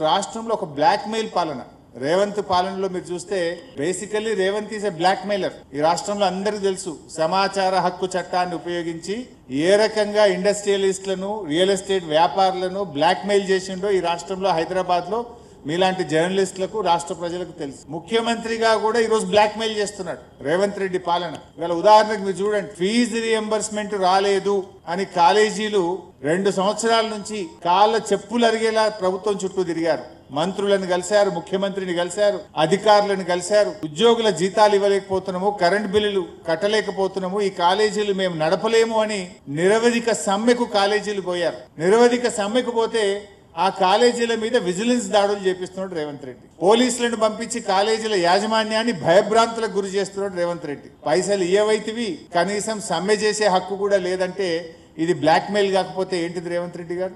రాష్ట్రంలో ఒక black mail పాలన రేవంత్ పాలనలో మీరు చూస్తే basically Revanth is a blackmailer. ఈ రాష్ట్రంలో అందరికీ తెలుసు సమాచార హక్కు చట్టాన్ని ఉపయోగించి ఏ రకంగా ఇండస్ట్రియలిస్టులను రియల్ ఎస్టేట్ వ్యాపారులను బ్లాక్ మెయిల్ చేసిండో ఈ రాష్ట్రంలో హైదరాబాద్ లో మీలాంటి జర్నలిస్టులకు రాష్ట్ర ప్రజలకు తెలుసు. ముఖ్యమంత్రిగా కూడా ఈరోజు బ్లాక్ మెయిల్ చేస్తున్నాడు రేవంత్ రెడ్డి పాలన. ఇవాళ ఉదాహరణకు మీరు చూడండి, ఫీజు రియంబర్స్మెంట్ రాలేదు అని కాలేజీలు 2 సంవత్సరాల నుంచి కాళ్ళ చెప్పులు అరిగేలా ప్రభుత్వం చుట్టూ తిరిగారు. మంత్రులను కలిశారు, ముఖ్యమంత్రిని కలిశారు, అధికారులను కలిశారు. ఉద్యోగుల జీతాలు ఇవ్వలేకపోతున్నాము, కరెంట్ బిల్లులు కట్టలేకపోతున్నాము, ఈ కాలేజీలు మేము నడపలేము అని నిరవధిక సమ్మెకు కాలేజీలు పోయారు. నిరవధిక సమ్మెకు పోతే ఆ కాలేజీల మీద విజిలెన్స్ దాడులు చేపిస్తున్నాడు రేవంత్ రెడ్డి. పోలీసులను పంపించి కాలేజీల యాజమాన్యాన్ని భయభ్రాంతులకు గురి చేస్తున్నాడు రేవంత్ రెడ్డి. పైసలు ఏవైతివి కనీసం సమ్మె చేసే హక్కు కూడా లేదంటే ఇది బ్లాక్ మెయిల్ కాకపోతే ఏంటిది రేవంత్ రెడ్డి గారు?